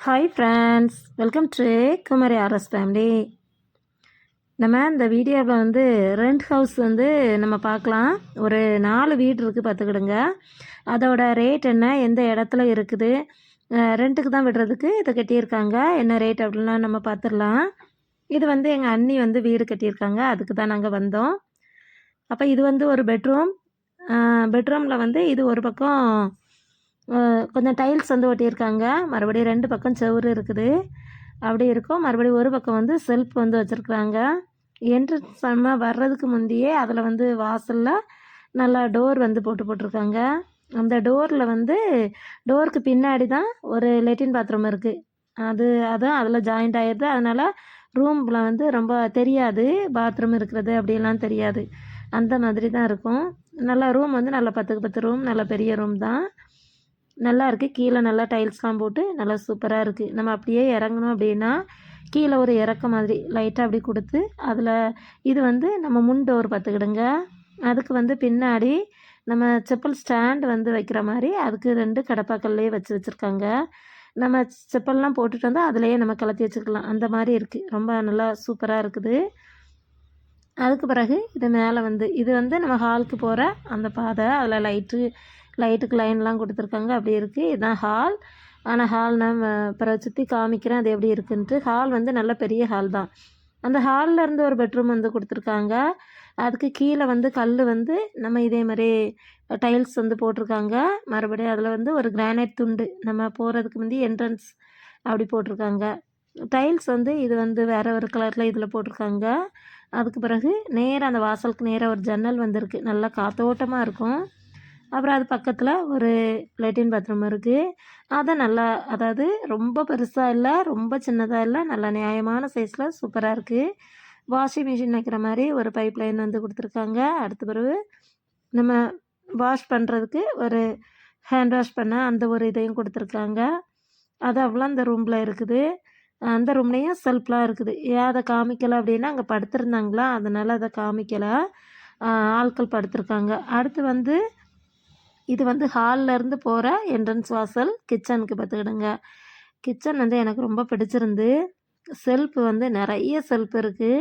Hi friends, welcome to Kumari RS family. நம்ம இந்த வீடியோவில் ரெண்ட் ஹவுஸ் நம்ம பார்க்கலாம். ஒரு 4 வீடு இருக்குது பார்த்துக்கிடுங்க. அதோட ரேட் என்ன, எந்த இடத்துல இருக்குது, ரெண்ட்டுக்கு தான் விடுறதுக்கு இதை கட்டியிருக்காங்க, என்ன ரேட் அப்படின்லாம் நம்ம பார்த்துடலாம். இது எங்கள் அண்ணி வீடு கட்டியிருக்காங்க, அதுக்கு தான் நாங்கள் வந்தோம். அப்போ இது ஒரு பெட்ரூம். பெட்ரூமில் இது ஒரு பக்கம் கொஞ்சம் டைல்ஸ் ஒட்டியிருக்காங்க. மறுபடியும் 2 பக்கம் செவுரு இருக்குது, அப்படி இருக்கும். மறுபடியும் ஒரு பக்கம் செல்ஃப் வச்சுருக்குறாங்க. என்ட்ரன்ஸ் நம்ம வர்றதுக்கு முந்தையே அதில் வாசலில் நல்லா டோர் போட்டிருக்காங்க. அந்த டோரில் டோருக்கு பின்னாடி தான் ஒரு லெட்டின் பாத்ரூம் இருக்குது. அதுவும் அதில் ஜாயிண்ட் ஆகிடுது. அதனால் ரூமில் ரொம்ப தெரியாது, பாத்ரூம் இருக்கிறது அப்படிலாம் தெரியாது. அந்த மாதிரி தான் இருக்கும். நல்லா ரூம் நல்லா 10க்கு 10 ரூம், நல்ல பெரிய ரூம் தான். நல்லா இருக்குது. கீழே நல்லா டைல்ஸ்லாம் போட்டு நல்லா சூப்பராக இருக்குது. நம்ம அப்படியே இறங்கணும் அப்படின்னா கீழே ஒரு இறக்க மாதிரி லைட்டாக அப்படி கொடுத்து அதில் இது நம்ம முன் டோர் பார்த்துக்கிடுங்க. அதுக்கு பின்னாடி நம்ம செப்பல் ஸ்டாண்டு வைக்கிற மாதிரி அதுக்கு 2 கடப்பாக்கல்லையே வச்சுருக்காங்க. நம்ம செப்பல்லாம் போட்டுட்டு அதுலேயே நம்ம கலத்தி வச்சுக்கலாம். அந்த மாதிரி இருக்குது. ரொம்ப நல்லா சூப்பராக இருக்குது. அதுக்கு பிறகு இது மேலே இது நம்ம ஹாலுக்கு போகிற அந்த பாதை. அதில் லைட்டுக்கு லைன்லாம் கொடுத்துருக்காங்க, அப்படி இருக்குது. இதுதான் ஹால். ஆனால் ஹால் நான் பிறகு சுற்றி காமிக்கிறேன் அது எப்படி இருக்குன்ட்டு. ஹால் நல்ல பெரிய ஹால் தான். அந்த ஹாலில் இருந்து ஒரு பெட்ரூம் கொடுத்துருக்காங்க. அதுக்கு கீழே கல் நம்ம இதே மாதிரி டைல்ஸ் போட்டிருக்காங்க. மறுபடியும் அதில் ஒரு கிரானைட் துண்டு நம்ம போகிறதுக்கு என்ட்ரன்ஸ் அப்படி போட்டிருக்காங்க. டைல்ஸ் இது வேறு ஒரு கலரில் இதில் போட்டிருக்காங்க. அதுக்கு பிறகு நேராக அந்த வாசலுக்கு நேராக ஒரு ஜன்னல் இருக்குது, நல்லா காத்தோட்டமாக இருக்கும். அப்புறம் அது பக்கத்தில் ஒரு லெட்டின் பாத்ரூம் இருக்குது. அதை நல்லா, அதாவது ரொம்ப பெருசாக இல்லை, ரொம்ப சின்னதாக இல்லை, நல்லா நியாயமான சைஸில் சூப்பராக இருக்குது. வாஷிங் மிஷின் வைக்கிற மாதிரி ஒரு பைப் லைன் கொடுத்துருக்காங்க. அடுத்த பிறகு நம்ம வாஷ் பண்ணுறதுக்கு ஒரு ஹேண்ட் வாஷ் பண்ண அந்த ஒரு இதையும் கொடுத்துருக்காங்க. அது அவ்வளோ அந்த ரூமில் இருக்குது. அந்த ரூம்லேயும் செல்ஃப்லாம் இருக்குது. ஏன் அதை காமிக்கலை அப்படின்னா அங்கே படுத்துருந்தாங்களா, அதனால் அதை காமிக்கலை. ஆட்கள் படுத்துருக்காங்க. அடுத்து இது ஹால்லேருந்து போகிற என்ட்ரன்ஸ் வாசல் கிச்சனுக்கு பார்த்துக்கிடுங்க. கிச்சன் எனக்கு ரொம்ப பிடிச்சிருந்து. செல்ஃப் நிறைய செல்ஃப் இருக்குது.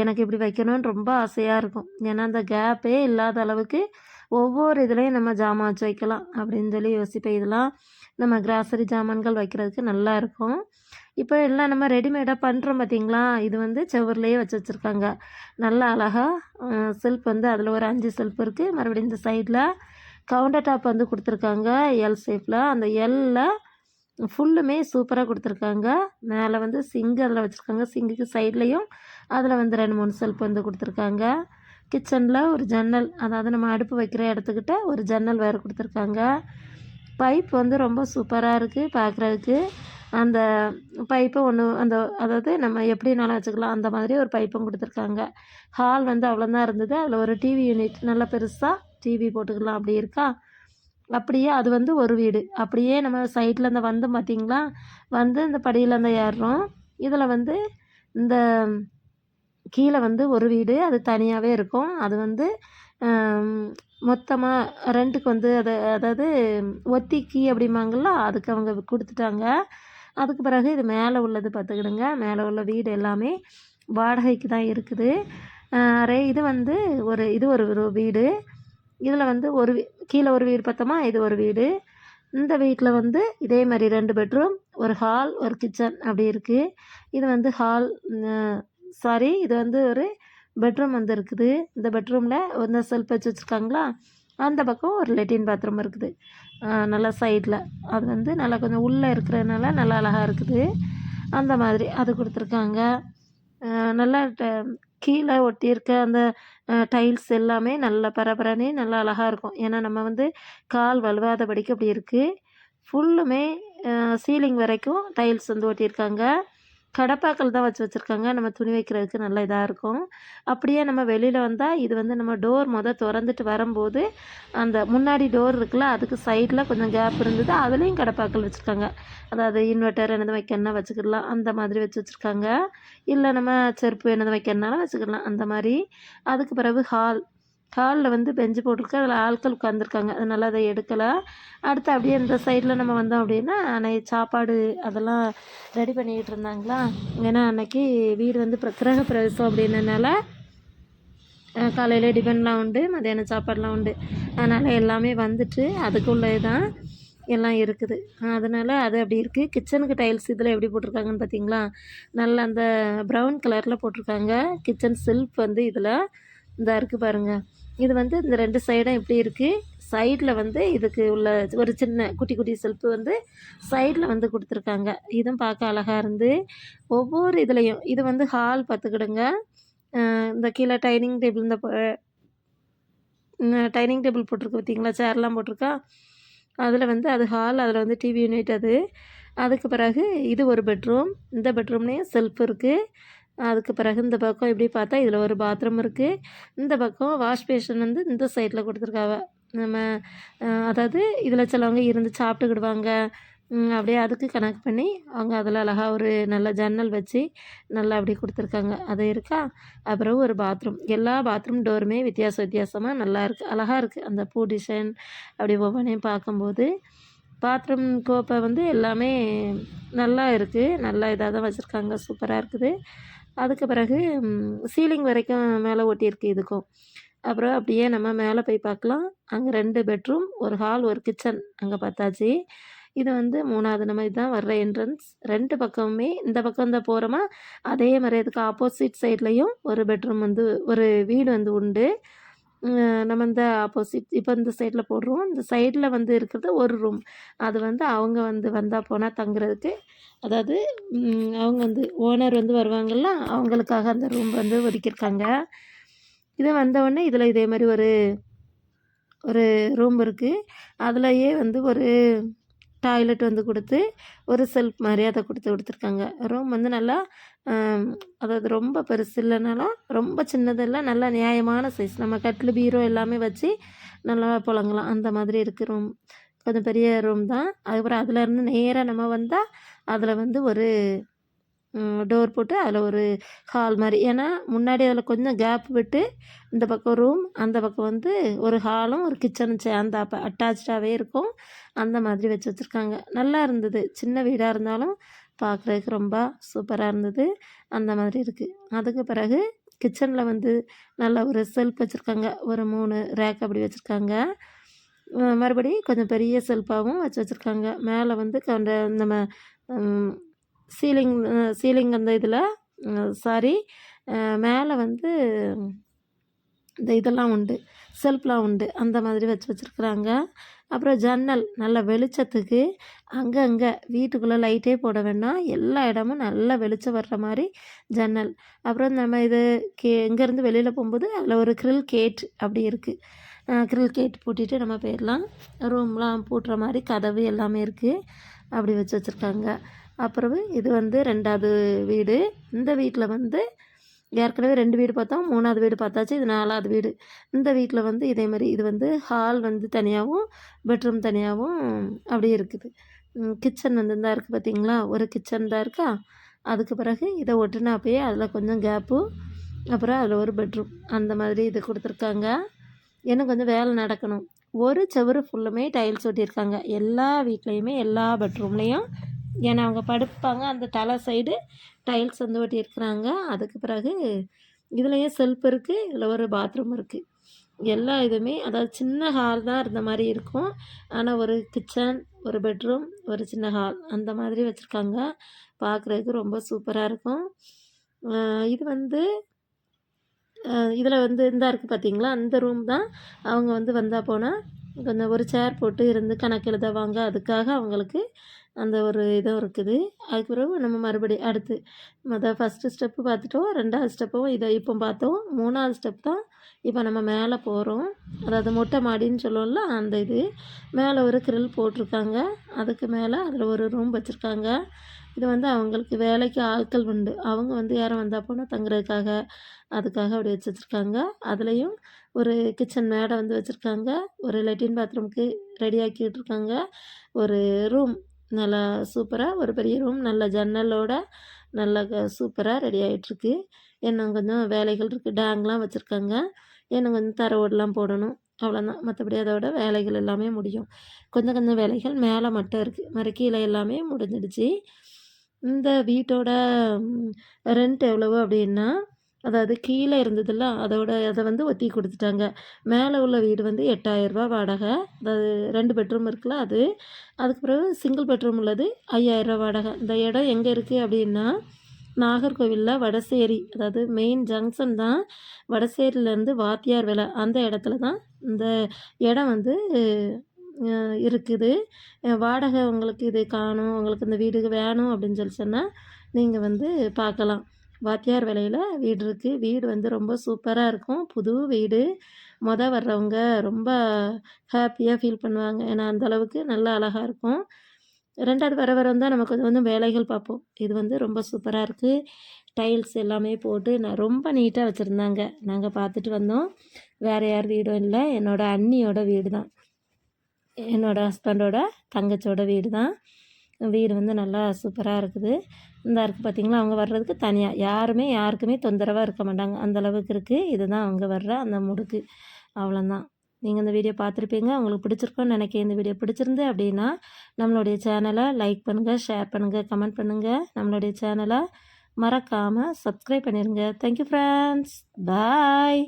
எனக்கு இப்படி வைக்கணும்னு ரொம்ப ஆசையாக இருக்கும். ஏன்னா அந்த கேப்பே இல்லாத அளவுக்கு ஒவ்வொரு இதுலேயும் நம்ம ஜாமான் வச்சு வைக்கலாம் அப்படின்னு சொல்லி யோசிப்பேன். இதெல்லாம் நம்ம கிராசரி ஜாமான்கள் வைக்கிறதுக்கு நல்லா இருக்கும். இப்போ எல்லாம் நம்ம ரெடிமேடாக பண்ணுறோம் பார்த்திங்களா. இது செவர்லேயே வச்சுருக்காங்க. நல்லா அழகாக செல்ஃப் அதில் ஒரு 5 செல்ஃப் இருக்குது. மறுபடியும் இந்த சைடில் கவுண்டர் டாப் கொடுத்துருக்காங்க எல் ஷேப்பில். அந்த எல்லில் ஃபுல்லுமே சூப்பராக கொடுத்துருக்காங்க. மேலே சிங்க் அதில் வச்சுருக்காங்க. சிங்குக்கு சைட்லேயும் அதில் 2-3 செல்ஃப் கொடுத்துருக்காங்க. கிச்சனில் ஒரு ஜன்னல், அதாவது நம்ம அடுப்பு வைக்கிற இடத்துக்கிட்ட ஒரு ஜன்னல் வேறு கொடுத்துருக்காங்க. பைப் ரொம்ப சூப்பராக இருக்குது பார்க்குறதுக்கு. அந்த பைப்பை அதாவது நம்ம எப்படினாலும் வச்சுக்கலாம், அந்த மாதிரி ஒரு பைப்பும் கொடுத்துருக்காங்க. ஹால் அவ்வளோதான் இருந்தது. அதில் ஒரு டிவி யூனிட் நல்லா பெருசாக டிவி போட்டுக்கலாம் அப்படி இருக்கா. அப்படியே அது ஒரு வீடு. அப்படியே நம்ம சைடில் பார்த்திங்களா, இந்த படியில் ஏறுறோம். இதில் இந்த கீழே ஒரு வீடு அது தனியாகவே இருக்கும். அது மொத்தமாக ரெண்ட்டுக்கு அதாவது ஒத்திக்கி அப்படிம்பாங்கள்ல, அதுக்கு அவங்க கொடுத்துட்டாங்க. அதுக்கு பிறகு இது மேலே உள்ளது பார்த்துக்கிடுங்க. மேலே உள்ள வீடு எல்லாமே வாடகைக்கு தான் இருக்குது. இது ஒரு வீடு. இதில் ஒரு கீழே ஒரு வீடு பார்த்தோமா, இது ஒரு வீடு. இந்த வீட்டில் இதே மாதிரி 2 பெட்ரூம், ஒரு ஹால், ஒரு கிச்சன் அப்படி இருக்குது. இது ஹால், சாரி, இது ஒரு பெட்ரூம் இருக்குது. இந்த பெட்ரூமில் ஒரு செல்ஃப் வச்சு வச்சுருக்காங்களா. அந்த பக்கம் ஒரு லெட்டின் பாத்ரூம் இருக்குது நல்லா சைடில். அது நல்லா கொஞ்சம் உள்ளே இருக்கிறதுனால நல்லா அழகாக இருக்குது. அந்த மாதிரி அது கொடுத்துருக்காங்க. நல்லா கீழே ஒட்டியிருக்க அந்த டைல்ஸ் எல்லாமே நல்லா பரபரன்னு நல்லா அழகாக இருக்கும். ஏன்னா நம்ம கால் வலுவாதபடிக்கு அப்படி இருக்குது. ஃபுல்லுமே சீலிங் வரைக்கும் டைல்ஸ் ஒட்டியிருக்காங்க. கடப்பாக்கள் தான் வச்சுருக்காங்க. நம்ம துணி வைக்கிறதுக்கு நல்லா இதாக இருக்கும். அப்படியே நம்ம வெளியில் வந்தால் இது நம்ம டோர் திறந்துட்டு வரும்போது அந்த முன்னாடி டோர் இருக்குல்ல, அதுக்கு சைடில் கொஞ்சம் கேப் இருந்தது. அதுலேயும் கடப்பாக்கள் வச்சுருக்காங்க. அதாவது இன்வெர்ட்டர் என்னது வைக்கணும்னா வச்சுக்கலாம், அந்த மாதிரி வச்சுருக்காங்க. இல்லை நம்ம செருப்பு என்னது வைக்கணுனாலும் வச்சுக்கலாம், அந்த மாதிரி. அதுக்கு பிறகு ஹாலில் வந்து பெஞ்சு போட்டிருக்கு, அதில் ஆட்கள் உட்காந்துருக்காங்க, அதனால் அதை எடுக்கலை. அடுத்து அப்படியே இந்த சைடில் நம்ம வந்தோம் அப்படின்னா சாப்பாடு அதெல்லாம் ரெடி பண்ணிக்கிட்டு இருந்தாங்களா. ஏன்னா அன்னைக்கு வீடு வந்து கிரக பிரவேசம் அப்படின்னனால காலையில் டிஃபன்லாம் உண்டு, மத்தியானம் சாப்பாடெலாம் உண்டு. அதனால் எல்லாமே வந்துட்டு அதுக்குள்ளே தான் எல்லாம் இருக்குது. அதனால் அது அப்படி இருக்குது. கிச்சனுக்கு டைல்ஸ் இதில் எப்படி போட்டிருக்காங்கன்னு பார்த்தீங்களா, நல்லா அந்த ப்ரௌன் கலரில் போட்டிருக்காங்க. கிச்சன் செல்ஃப் வந்து இதில் இதாக இருக்குது பாருங்கள். இது வந்து இந்த 2 சைடும் எப்படி இருக்குது, சைடில் வந்து இதுக்கு உள்ள ஒரு சின்ன குட்டி குட்டி செல்ஃபு வந்து சைடில் வந்து கொடுத்துருக்காங்க. இதுவும் பார்க்க அழகாக இருந்து ஒவ்வொரு இதுலேயும் இது வந்து ஹால் பார்த்துக்கிடுங்க. இந்த கீழே டைனிங் டேபிள், இந்த டைனிங் டேபிள் போட்டிருக்கு பார்த்தீங்களா, சேர்லாம் போட்டிருக்கா, அதில் வந்து அது ஹால், அதில் வந்து டிவி யூனிட் அது. அதுக்கு பிறகு இது ஒரு பெட்ரூம், இந்த பெட்ரூம்லேயும் செல்ஃப் இருக்குது. அதுக்கு பிறகு இந்த பக்கம் இப்படி பார்த்தா இதில் ஒரு பாத்ரூம் இருக்குது. இந்த பக்கம் வாஷ் பேஷன் வந்து இந்த சைடில் கொடுத்துருக்காவ. நம்ம அதாவது இதில் சிலவங்க இருந்து சாப்பிட்டுக்கிடுவாங்க, அப்படியே அதுக்கு கனெக்ட் பண்ணி அவங்க அதில் அழகா ஒரு நல்ல ஜன்னல் வச்சு நல்லா அப்படி கொடுத்துருக்காங்க. அது இருக்கா. அப்புறம் ஒரு பாத்ரூம், எல்லா பாத்ரூம் டோருமே வித்தியாசமாக நல்லா இருக்குது, அழகாக இருக்குது. அந்த பூ டிசைன் அப்படி ஒவ்வொன்றையும் பார்க்கும்போது பாத்ரூம் கோப்பை வந்து எல்லாமே நல்லா இருக்குது, நல்லா இதாக தான் வச்சுருக்காங்க, சூப்பராக இருக்குது. அதுக்கு பிறகு சீலிங் வரைக்கும் மேலே ஒட்டியிருக்கு இதுக்கும். அப்புறம் அப்படியே நம்ம மேலே போய் பார்க்கலாம். அங்கே 2 பெட்ரூம், ஒரு ஹால், ஒரு கிச்சன் அங்கே பார்த்தாச்சு. இது வந்து 3வது நம்ம இதுதான் வர்ற என்ட்ரன்ஸ். 2 பக்கமுமே இந்த பக்கம் தான் போகிறோமா, அதே மாதிரி அதுக்கு ஆப்போசிட் சைட்லேயும் ஒரு பெட்ரூம் வந்து ஒரு வீடு வந்து உண்டு. நம்ம இந்த ஆப்போசிட் இப்போ இந்த சைடில் போடுறோம். இந்த சைடில் வந்து இருக்கிறது ஒரு ரூம். அது வந்து அவங்க வந்து வந்தால் போனால் தங்குறதுக்கு, அதாவது அவங்க வந்து ஓனர் வந்து வருவாங்கள்ல, அவங்களுக்காக அந்த ரூம் வந்து ஒதுக்கியிருக்காங்க. இது வந்தவுடனே இதில் இதே மாதிரி ஒரு ஒரு ரூம் இருக்குது. அதுலேயே வந்து ஒரு டாய்லெட் வந்து கொடுத்து ஒரு செல்ஃப் மாதிரி அதை கொடுத்துருக்காங்க. ரூம் வந்து நல்லா அதாவது ரொம்ப பெருசு இல்லைனாலும் ரொம்ப சின்னதில்லை, நல்லா நியாயமான சைஸ். நம்ம கட்டில் பீரோ எல்லாமே வச்சு நல்லா புழங்கலாம், அந்த மாதிரி இருக்குது ரூம். கொஞ்சம் பெரிய ரூம் தான். அதுக்கப்புறம் அதுலேருந்து நேராக நம்ம வந்தால் அதில் வந்து ஒரு டோர் போட்டு அதில் ஒரு ஹால் மாதிரி, ஏன்னா முன்னாடி அதில் கொஞ்சம் கேப் விட்டு இந்த பக்கம் ரூம், அந்த பக்கம் வந்து ஒரு ஹாலும் ஒரு கிச்சனும் சேர்ந்த அட்டாச்சாகவே இருக்கும், அந்த மாதிரி வச்சுருக்காங்க. நல்லா இருந்தது. சின்ன வீடாக இருந்தாலும் பார்க்குறதுக்கு ரொம்ப சூப்பராக இருந்தது. அந்த மாதிரி இருக்குது. அதுக்கு பிறகு கிச்சனில் வந்து நல்ல ஒரு செல்ஃப் வச்சுருக்காங்க, ஒரு 3 ரேக் அப்படி வச்சுருக்காங்க. மறுபடி கொஞ்சம் பெரிய செல்ஃபாகவும் வச்சுருக்காங்க. மேலே வந்து நம்ம சீலிங் அந்த இதில் சாரி மேலே வந்து இந்த இதெல்லாம் உண்டு, செல்ஃப்லாம் உண்டு, அந்த மாதிரி வச்சுருக்குறாங்க. அப்புறம் ஜன்னல் நல்ல வெளிச்சத்துக்கு அங்கங்கே வீட்டுக்குள்ளே லைட்டே போட வேண்டாம், எல்லா இடமும் நல்லா வெளிச்சம் வர்ற மாதிரி ஜன்னல். அப்புறம் நம்ம இது இங்கேருந்து வெளியில் போகும்போது அதில் ஒரு கிரில் கேட் அப்படி இருக்குது. கிரில் கேட் பூட்டிட்டு நம்ம போயிடலாம். ரூம்லாம் பூட்டுற மாதிரி கதவு எல்லாமே இருக்குது, அப்படி வச்சுருக்காங்க. அப்புறம் இது வந்து 2வது வீடு. இந்த வீட்டில் வந்து ஏற்கனவே 2 வீடு பார்த்தோம், 3வது வீடு பார்த்தாச்சு, இது 4வது வீடு. இந்த வீட்டில் வந்து இதே மாதிரி இது வந்து ஹால் வந்து தனியாகவும் பெட்ரூம் தனியாகவும் அப்படியே இருக்குது. கிச்சன் வந்து தான் இருக்குது பார்த்தீங்களா, ஒரு கிச்சன் தான் இருக்கா. அதுக்கு பிறகு இதை ஒட்டுனா போய் அதில் கொஞ்சம் கேப்பு, அப்புறம் அதில் ஒரு பெட்ரூம், அந்த மாதிரி இது கொடுத்துருக்காங்க. இன்னும் கொஞ்சம் வேலை நடக்கணும். ஒரு செவரு ஃபுல்லுமே டைல்ஸ் ஒட்டியிருக்காங்க எல்லா வீட்லேயுமே, எல்லா பெட்ரூம்லேயும். ஏன்னா அவங்க படுப்பாங்க அந்த தலை சைடு டைல்ஸ் வந்து ஒட்டியிருக்கிறாங்க. அதுக்கு பிறகு இதுலேயே செல்ஃப் இருக்குது, இதில் ஒரு பாத்ரூம் இருக்குது. எல்லா இதுவுமே அதாவது சின்ன ஹால் தான் இருந்த மாதிரி இருக்கும், ஆனால் ஒரு கிச்சன், ஒரு பெட்ரூம், ஒரு சின்ன ஹால், அந்த மாதிரி வச்சுருக்காங்க. பார்க்குறதுக்கு ரொம்ப சூப்பராக இருக்கும். இது வந்து இதில் வந்து இந்த இருக்குது பார்த்தீங்களா, அந்த ரூம் தான். அவங்க வந்து வந்தால் போனால் கொஞ்சம் ஒரு சேர் போட்டு இருந்து கணக்கு எழுதுவாங்க, அதுக்காக அவங்களுக்கு அந்த ஒரு இதுவும் இருக்குது. அதுக்கு பிறகு நம்ம மறுபடி அடுத்து ஃபஸ்ட்டு ஸ்டெப்பு பார்த்துட்டோம், 2வது ஸ்டெப்பும் இதை இப்போ பார்த்தோம், 3வது ஸ்டெப் தான் இப்போ நம்ம மேலே போகிறோம். அதாவது மொட்டை மாடின்னு சொல்லுவோம்ல, அந்த இது மேலே ஒரு கிரில் போட்டிருக்காங்க. அதுக்கு மேலே அதில் ஒரு ரூம் வச்சுருக்காங்க. இது வந்து அவங்களுக்கு வேலைக்கு ஆட்கள் உண்டு, அவங்க வந்து யாரும் வந்தால் போனால் தங்குறதுக்காக, அதுக்காக அப்படி வச்சுருக்காங்க. அதுலேயும் ஒரு கிச்சன் மேடை வந்து வச்சுருக்காங்க, ஒரு லெட்டின் பாத்ரூமுக்கு ரெடி ஆக்கிட்டு இருக்காங்க. ஒரு ரூம் நல்லா சூப்பராக, ஒரு பெரிய ரூம் நல்ல ஜன்னலோட நல்லா சூப்பராக ரெடி ஆகிட்டுருக்கு. இன்னும் கொஞ்சம் வேலைகள் இருக்குது, டேங்லாம் வச்சுருக்காங்க. எனக்கு வந்து தரை ஓடெலாம் போடணும். அவ்வளோதான். மற்றபடி அதோட வேலைகள் எல்லாமே முடியும். கொஞ்சம் கொஞ்சம் வேலைகள் மேலே மட்டும் இருக்குது. மறு கீழே எல்லாமே முடிஞ்சிடுச்சு. இந்த வீட்டோட ரெண்ட் எவ்வளவு அப்படின்னா, அதாவது கீழே இருந்ததுல்ல அதை வந்து ஒத்தி கொடுத்துட்டாங்க. மேலே உள்ள வீடு வந்து ரூ. 8000 வாடகை. அதாவது 2 பெட்ரூம் இருக்குல்ல அது. அதுக்கு பிறகு சிங்கிள் பெட்ரூம் உள்ளது ரூ. 5000 வாடகை. இந்த இடம் எங்கே இருக்குது அப்படின்னா, நாகர்கோவிலில் வடசேரி, அதாவது மெயின் ஜங்ஷன் தான். வடசேரியிலேருந்து வாத்தியார் வேலை அந்த இடத்துல தான் இந்த இடம் வந்து இருக்குது. வாடகை உங்களுக்கு இது காணும், உங்களுக்கு இந்த வீடு வேணும் அப்படின்னு சொல்லி சொன்னால் நீங்கள் வந்து பார்க்கலாம். வாத்தியார் வேலையில் வீடு இருக்குது. வீடு வந்து ரொம்ப சூப்பராக இருக்கும். புது வீடு. வர்றவங்க ரொம்ப ஹாப்பியாக ஃபீல் பண்ணுவாங்க. ஏன்னா அந்தளவுக்கு நல்லா அழகாக இருக்கும். 2வது வர தான் நமக்கு வந்து வேலைகள் பார்ப்போம். இது வந்து ரொம்ப சூப்பராக இருக்குது. டைல்ஸ் எல்லாமே போட்டு நான் ரொம்ப நீட்டாக வச்சுருந்தாங்க. நாங்கள் பார்த்துட்டு வந்தோம். வேறு யார் வீடும் இல்லை, என்னோடய அண்ணியோட வீடு தான். என்னோடய ஹஸ்பண்டோட தங்கச்சியோட வீடு தான். வீடு வந்து நல்லா சூப்பராக இருக்குது. இந்த இருக்குது பார்த்திங்களா, அவங்க வர்றதுக்கு தனியாக யாருக்குமே தொந்தரவாக இருக்க மாட்டாங்க. அந்தளவுக்கு இருக்குது. இதுதான் அவங்க வர்ற அந்த முடுக்கு. அவ்வளோதான். நீங்கள் இந்த வீடியோ பார்த்துருப்பீங்க. உங்களுக்கு பிடிச்சிருக்குன்னு நினைக்கிறேன். இந்த வீடியோ பிடிச்சிருந்து அப்படின்னா நம்மளுடைய சேனலை லைக் பண்ணுங்கள், ஷேர் பண்ணுங்கள், கமெண்ட் பண்ணுங்கள். நம்மளுடைய சேனலை மறக்காமல் சப்ஸ்கிரைப் பண்ணிடுங்க. Thank you friends. பாய்.